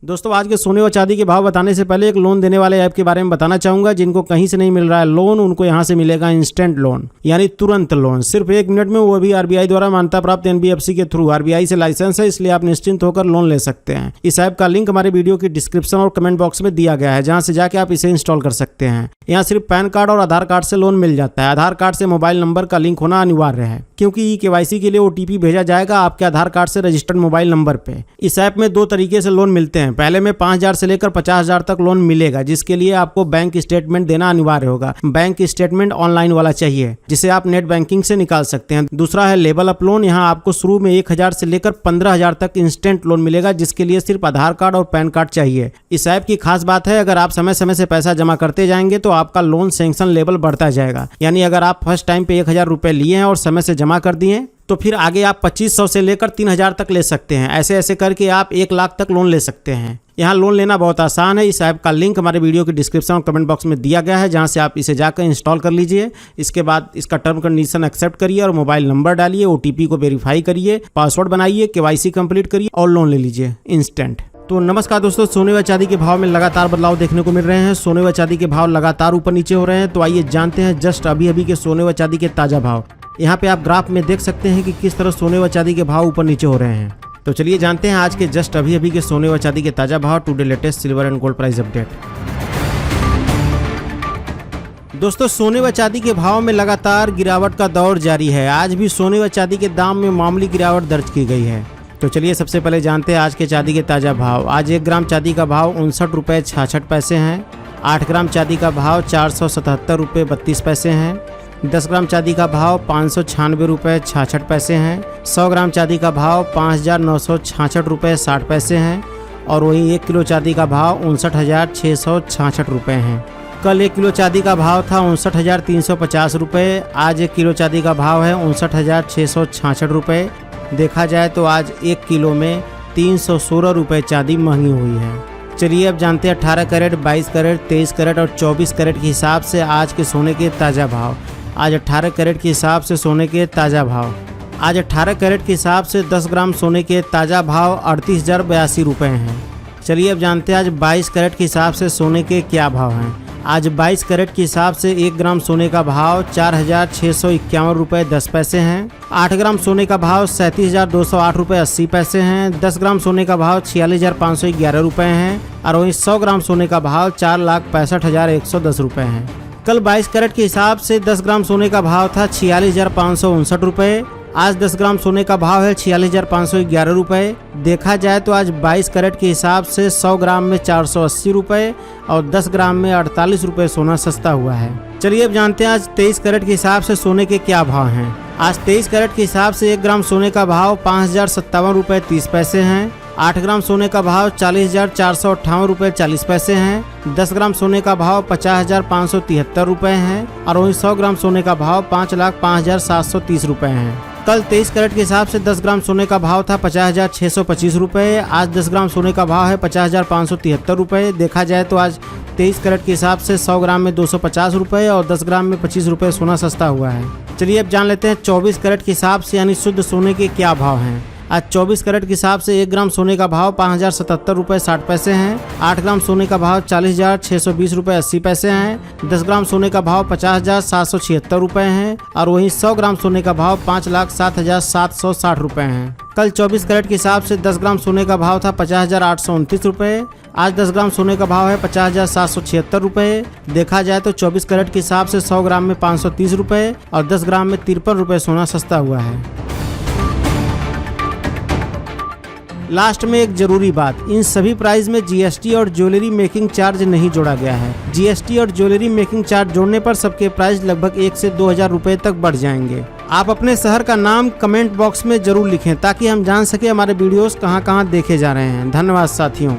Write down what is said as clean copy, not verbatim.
दोस्तों आज के सोने और चांदी के भाव बताने से पहले एक लोन देने वाले ऐप के बारे में बताना चाहूंगा। जिनको कहीं से नहीं मिल रहा है लोन, उनको यहां से मिलेगा इंस्टेंट लोन, यानी तुरंत लोन, सिर्फ 1 मिनट में, वो भी आरबीआई द्वारा मान्यता प्राप्त एनबीएफसी के थ्रू। आरबीआई से लाइसेंस है, इसलिए आप निश्चिंत होकर लोन ले सकते हैं। इस ऐप का लिंक हमारे वीडियो की डिस्क्रिप्शन और कमेंट बॉक्स में दिया गया है, जहां से जाके आप इसे इंस्टॉल कर सकते हैं। यहाँ सिर्फ पैन कार्ड और आधार कार्ड से लोन मिल जाता है। आधार कार्ड से मोबाइल नंबर का लिंक होना अनिवार्य है, क्योंकि केवाईसी के लिए ओटीपी भेजा जाएगा आपके आधार कार्ड से रजिस्टर्ड मोबाइल नंबर पे। इस ऐप में 2 तरीके से लोन मिलते हैं। पहले में 5,000 से लेकर 50,000 तक लोन मिलेगा, जिसके लिए आपको बैंक स्टेटमेंट देना अनिवार्य होगा। बैंक स्टेटमेंट ऑनलाइन वाला चाहिए, जिसे आप नेट बैंकिंग से निकाल सकते हैं। दूसरा है लेवल अप लोन। यहाँ आपको शुरू में 1,000 से लेकर 15,000 तक इंस्टेंट लोन मिलेगा, जिसके लिए सिर्फ आधार कार्ड और पैन कार्ड चाहिए। इस ऐप की खास बात है, अगर आप समय समय से पैसा जमा करते जाएंगे तो आपका लोन सैंक्शन लेवल बढ़ता जाएगा। यानी अगर आप फर्स्ट टाइम पे 1,000 रुपए लिए हैं और समय से जमा कर दिए, तो फिर आगे आप 2,500 से लेकर 3,000 तक ले सकते हैं। ऐसे ऐसे करके आप 1 लाख तक लोन ले सकते हैं। यहाँ लोन लेना बहुत आसान है। इस ऐप का लिंक हमारे वीडियो की डिस्क्रिप्शन और कमेंट बॉक्स में दिया गया है, जहाँ से आप इसे जाकर इंस्टॉल कर लीजिए। इसके बाद इसका टर्म कंडीशन एक्सेप्ट करिए और मोबाइल नंबर डालिए, ओटीपी को वेरीफाई करिए, पासवर्ड बनाइए, केवाईसी कंप्लीट करिए और लोन ले लीजिए इंस्टेंट। तो नमस्कार दोस्तों, सोने व चांदी के भाव में लगातार बदलाव देखने को मिल रहे हैं। सोने व चांदी के भाव लगातार ऊपर नीचे हो रहे हैं। तो आइए जानते हैं जस्ट अभी के सोने व चांदी के ताजा भाव। यहाँ पे आप ग्राफ में देख सकते हैं कि किस तरह सोने व चांदी के भाव ऊपर नीचे हो रहे हैं। तो चलिए जानते हैं आज के जस्ट अभी के सोने व चांदी के ताजा भाव। Today latest silver and gold price update. दोस्तों सोने व चांदी के भाव में लगातार गिरावट का दौर जारी है। आज भी सोने व चांदी के दाम में मामूली गिरावट दर्ज की गई है। तो चलिए सबसे पहले जानते हैं आज के चांदी के ताजा भाव। आज 1 ग्राम चांदी का भाव 59 रुपये 66 पैसे हैं। 8 ग्राम चांदी का भाव 477 रुपये 32 पैसे हैं। 10 ग्राम चांदी का भाव 596 रुपये 66 पैसे हैं। 100 ग्राम चांदी का भाव 5,966 रुपये 60 पैसे हैं। और वहीं 1 किलो चांदी का भाव 59,666 रुपये हैं। कल 1 किलो चांदी का भाव था 59,350 रुपये। आज 1 किलो चांदी का भाव है 59,666 रुपये। देखा जाए तो आज 1 किलो में 316 रुपये चांदी महंगी हुई है। चलिए अब जानते हैं 18 कैरेट, 22 कैरेट, 23 कैरेट और 24 कैरेट के हिसाब से आज के सोने के ताज़ा भाव। आज 18 कैरेट के हिसाब से सोने के ताज़ा भाव। आज 18 कैरेट के हिसाब से 10 ग्राम सोने के ताज़ा भाव 38,082 रुपये हैं। चलिए अब जानते हैं आज 22 कैरेट के हिसाब से सोने के क्या भाव हैं। आज 22 कैरेट के हिसाब से 1 ग्राम सोने का भाव 4,651 रुपये 10 पैसे हैं। 8 ग्राम सोने का भाव 37,208 रुपये 80 पैसे हैं। 10 ग्राम सोने का भाव 46,511 रुपये हैं। और वहीं 100 ग्राम सोने का भाव 4,65,110 रुपये हैं। कल 22 कैरेट के हिसाब से 10 ग्राम सोने का भाव था 46,559 रुपये। आज 10 ग्राम सोने का भाव है 46,511 रुपये। देखा जाए तो आज 22 कैरेट के हिसाब से 100 ग्राम में 480 रुपये और 10 ग्राम में 48 रुपये सोना सस्ता हुआ है। चलिए अब जानते हैं आज 23 कैरेट के हिसाब से सोने के क्या भाव हैं। आज 23 कैरेट के हिसाब से 1 ग्राम सोने का भाव 5,057 रुपये 30 पैसे हैं। 8 ग्राम सोने का भाव 40,458 रुपये 40 पैसे हैं। 10 ग्राम सोने का भाव 50,573 रुपये हैं। और वहीं 100 ग्राम सोने का भाव 5,05,730 रुपये हैं। कल 23 कैरेट के हिसाब से 10 ग्राम सोने का भाव था 50,625 रुपये। आज 10 ग्राम सोने का भाव है 50,573 रुपये। देखा जाए तो आज 23 कैरेट के हिसाब से 100 ग्राम में 250 रुपये और 10 ग्राम में 25 रुपये सोना सस्ता हुआ है। चलिए अब जान लेते हैं 24 कैरेट के हिसाब से यानी शुद्ध सोने के क्या भाव हैं। आज 24 कैरेट के हिसाब से 1 ग्राम सोने का भाव 5,077 रुपये 60 पैसे हैं। 8 ग्राम सोने का भाव 40,620 रुपये 80 पैसे हैं। 10 ग्राम सोने का भाव 50,776 रुपये हैं। और वहीं 100 ग्राम सोने का भाव 5,07,760 रुपये हैं। कल 24 कैरेट के हिसाब से 10 ग्राम सोने का भाव था 50,829 रुपये। आज 10 ग्राम सोने का भाव है 50,776 रुपये। देखा जाए तो 24 कैरेट के हिसाब से 100 ग्राम में 530 रुपये और 10 ग्राम में 53 रुपये सोना सस्ता हुआ है। लास्ट में एक जरूरी बात, इन सभी प्राइस में जीएसटी और ज्वेलरी मेकिंग चार्ज नहीं जोड़ा गया है। जीएसटी और ज्वेलरी मेकिंग चार्ज जोड़ने पर सबके प्राइस लगभग 1 से 2,000 रुपये तक बढ़ जाएंगे। आप अपने शहर का नाम कमेंट बॉक्स में जरूर लिखें, ताकि हम जान सके हमारे वीडियोस कहां-कहां देखे जा रहे हैं। धन्यवाद साथियों।